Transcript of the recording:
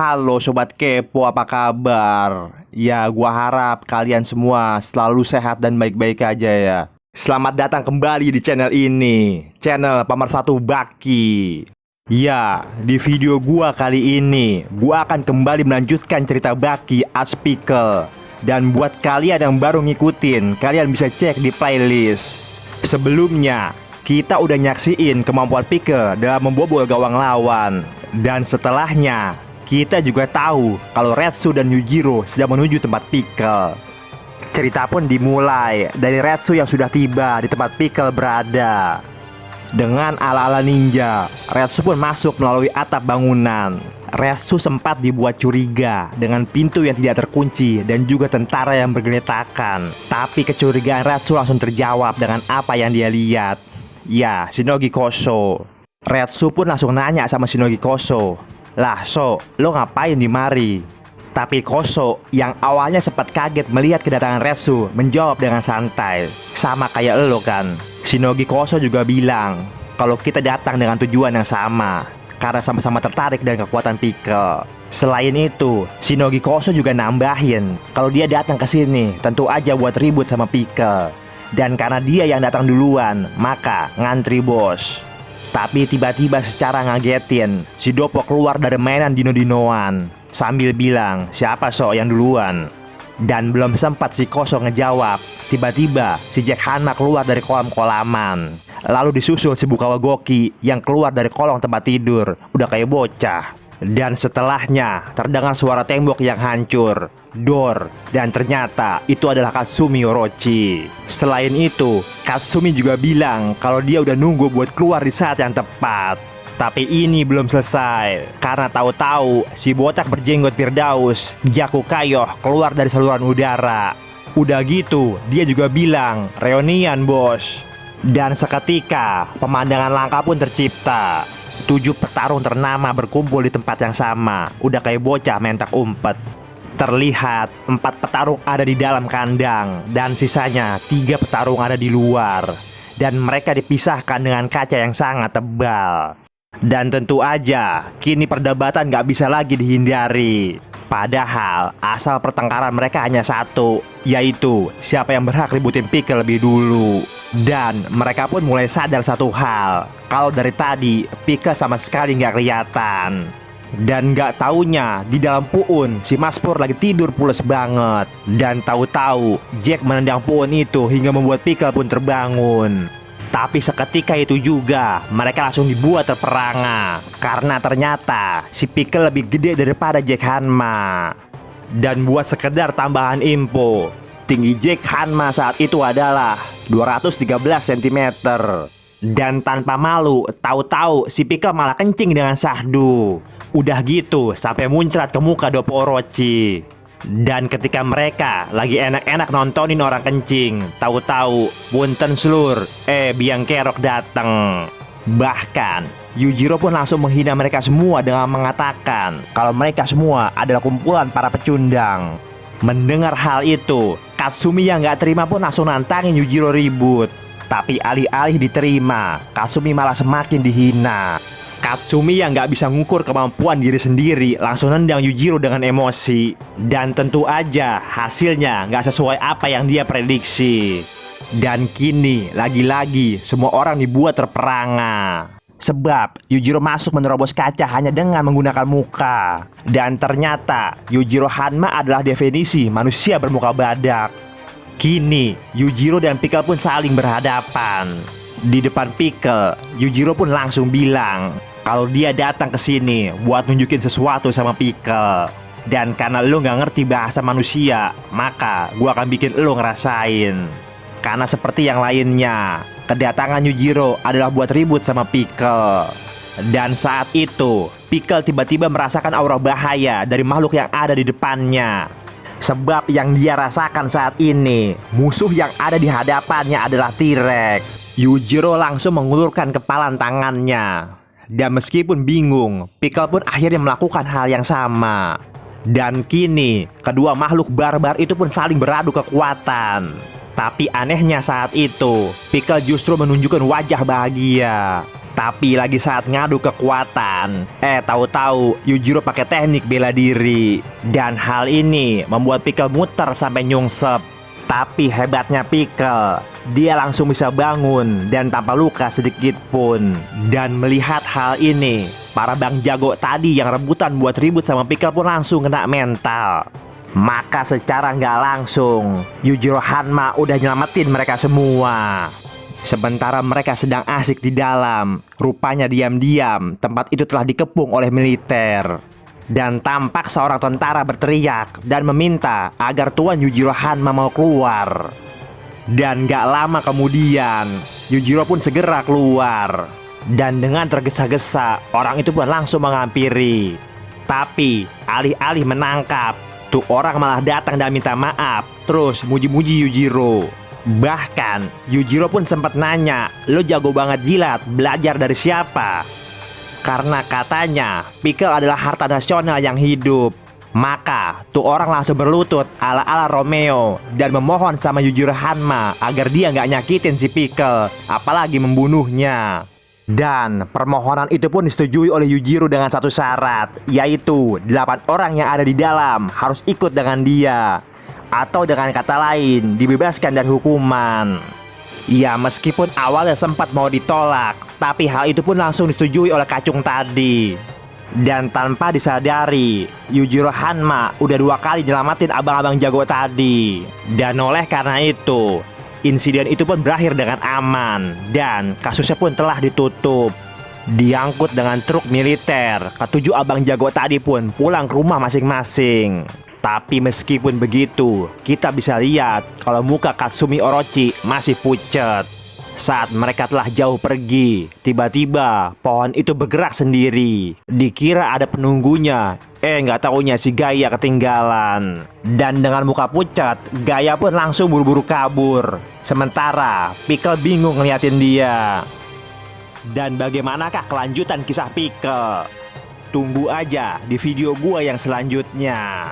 Halo Sobat Kepo, apa kabar? Ya, gua harap kalian semua selalu sehat dan baik-baik aja ya. Selamat datang kembali di channel ini, channel Pemersatu Baki. Ya, di video gua kali ini, gua akan kembali melanjutkan cerita Baki as Pickle. Dan buat kalian yang baru ngikutin, kalian bisa cek di playlist. Sebelumnya, kita udah nyaksiin kemampuan Pickle dalam membobol gawang lawan. Dan setelahnya, kita juga tahu kalau Retsu dan Yujiro sedang menuju tempat Pickle. Cerita pun dimulai dari Retsu yang sudah tiba di tempat Pickle berada. Dengan ala-ala ninja, Retsu pun masuk melalui atap bangunan. Retsu sempat dibuat curiga dengan pintu yang tidak terkunci dan juga tentara yang bergeletakan. Tapi kecurigaan Retsu langsung terjawab dengan apa yang dia lihat. Ya, Shinogi Koso. Retsu pun langsung nanya sama Shinogi Koso, "Lah So, lo ngapain di mari?" Tapi Koso yang awalnya sempat kaget melihat kedatangan Retsu menjawab dengan santai, "Sama kayak lo kan." Shinogi Koso juga bilang kalau kita datang dengan tujuan yang sama, karena sama-sama tertarik dengan kekuatan Pickle. Selain itu, Shinogi Koso juga nambahin kalau dia datang ke sini tentu aja buat ribut sama Pickle. Dan karena dia yang datang duluan, maka ngantri bos. Tapi tiba-tiba secara ngagetin, si Doppo keluar dari mainan dino-dinoan sambil bilang, "Siapa So yang duluan?" Dan belum sempat si Koso ngejawab, tiba-tiba si Jack Hanma keluar dari kolam-kolaman. Lalu disusul si Bukawa Goki yang keluar dari kolong tempat tidur, udah kayak bocah. Dan setelahnya terdengar suara tembok yang hancur, dor, dan ternyata itu adalah Katsumi Orochi. Selain itu, Katsumi juga bilang kalau dia udah nunggu buat keluar di saat yang tepat. Tapi ini belum selesai, karena tahu-tahu si botak berjenggot Firdaus, Jaku Kayoh, keluar dari saluran udara. Udah gitu, dia juga bilang, "Reunian bos." Dan seketika, pemandangan langka pun tercipta. 7 petarung ternama berkumpul di tempat yang sama, udah kayak bocah mentak umpet. Terlihat 4 petarung ada di dalam kandang dan sisanya 3 petarung ada di luar. Dan mereka dipisahkan dengan kaca yang sangat tebal. Dan tentu aja, kini perdebatan gak bisa lagi dihindari. Padahal asal pertengkaran mereka hanya satu, yaitu siapa yang berhak ributin Pickle lebih dulu. Dan mereka pun mulai sadar satu hal, kalau dari tadi Pickle sama sekali nggak kelihatan. Dan nggak taunya di dalam puun si Mas Pur lagi tidur pules banget. Dan tahu-tahu Jack menendang puun itu hingga membuat Pickle pun terbangun. Tapi seketika itu juga mereka langsung dibuat terperangah, karena ternyata si Pickle lebih gede daripada Jack Hanma. Dan buat sekedar tambahan info, tinggi Jack Hanma saat itu adalah 213 cm. Dan tanpa malu, tahu-tahu si Pickle malah kencing dengan sahdu. Udah gitu sampai muncrat ke muka Doppo Orochi. Dan ketika mereka lagi enak-enak nontonin orang kencing, tahu-tahu punten slur, biang kerok dateng. Bahkan Yujiro pun langsung menghina mereka semua dengan mengatakan kalau mereka semua adalah kumpulan para pecundang. Mendengar hal itu, Katsumi yang gak terima pun langsung nantangin Yujiro ribut. Tapi alih-alih diterima, Katsumi malah semakin dihina. Katsumi yang gak bisa ngukur kemampuan diri sendiri langsung nendang Yujiro dengan emosi. Dan tentu aja hasilnya gak sesuai apa yang dia prediksi. Dan kini lagi-lagi semua orang dibuat terperangah. Sebab Yujiro masuk menerobos kaca hanya dengan menggunakan muka. Dan ternyata Yujiro Hanma adalah definisi manusia bermuka badak. Kini Yujiro dan Pickle pun saling berhadapan. Di depan Pickle, Yujiro pun langsung bilang kalau dia datang ke sini buat nunjukin sesuatu sama Pickle. Dan karena lo nggak ngerti bahasa manusia, maka gua akan bikin lo ngerasain. Karena seperti yang lainnya, kedatangan Yujiro adalah buat ribut sama Pickle. Dan saat itu, Pickle tiba-tiba merasakan aura bahaya dari makhluk yang ada di depannya. Sebab yang dia rasakan saat ini, musuh yang ada di hadapannya adalah T-Rex. Yujiro langsung mengulurkan kepalan tangannya. Dan meskipun bingung, Pickle pun akhirnya melakukan hal yang sama. Dan kini, kedua makhluk barbar itu pun saling beradu kekuatan. Tapi anehnya saat itu, Pickle justru menunjukkan wajah bahagia. Tapi lagi saat ngadu kekuatan, tahu-tahu Yujiro pakai teknik bela diri. Dan hal ini membuat Pickle muter sampai nyungsep. Tapi hebatnya Pickle, dia langsung bisa bangun dan tanpa luka sedikit pun. Dan melihat hal ini, para bang jago tadi yang rebutan buat ribut sama Pickle pun langsung kena mental. Maka secara nggak langsung, Yujiro Hanma udah nyelamatin mereka semua. Sementara mereka sedang asik di dalam, rupanya diam-diam tempat itu telah dikepung oleh militer. Dan tampak seorang tentara berteriak dan meminta agar Tuan Yujiro Hanma mau keluar. Dan gak lama kemudian, Yujiro pun segera keluar. Dan dengan tergesa-gesa, orang itu pun langsung menghampiri. Tapi alih-alih menangkap, tuh orang malah datang dan minta maaf, terus muji-muji Yujiro. Bahkan Yujiro pun sempat nanya, "Lo jago banget jilat, belajar dari siapa?" Karena katanya Pickle adalah harta nasional yang hidup. Maka tuh orang langsung berlutut ala-ala Romeo dan memohon sama Yujiro Hanma agar dia nggak nyakitin si Pickle, apalagi membunuhnya. Dan permohonan itu pun disetujui oleh Yujiro dengan satu syarat, yaitu 8 orang yang ada di dalam harus ikut dengan dia. Atau dengan kata lain, dibebaskan dari hukuman. Ya, meskipun awalnya sempat mau ditolak, tapi hal itu pun langsung disetujui oleh Kacung tadi. Dan tanpa disadari, Yujiro Hanma udah 2 kali nyelamatin abang-abang jago tadi. Dan oleh karena itu, insiden itu pun berakhir dengan aman. Dan kasusnya pun telah ditutup. Diangkut dengan truk militer, ke-7 abang jago tadi pun pulang ke rumah masing-masing. Tapi meskipun begitu, kita bisa lihat kalau muka Katsumi Orochi masih pucat. Saat mereka telah jauh pergi, tiba-tiba pohon itu bergerak sendiri. Dikira ada penunggunya, nggak taunya si Gaia ketinggalan. Dan dengan muka pucat, Gaia pun langsung buru-buru kabur. Sementara Pickle bingung ngeliatin dia. Dan bagaimanakah kelanjutan kisah Pickle? Tunggu aja di video gua yang selanjutnya.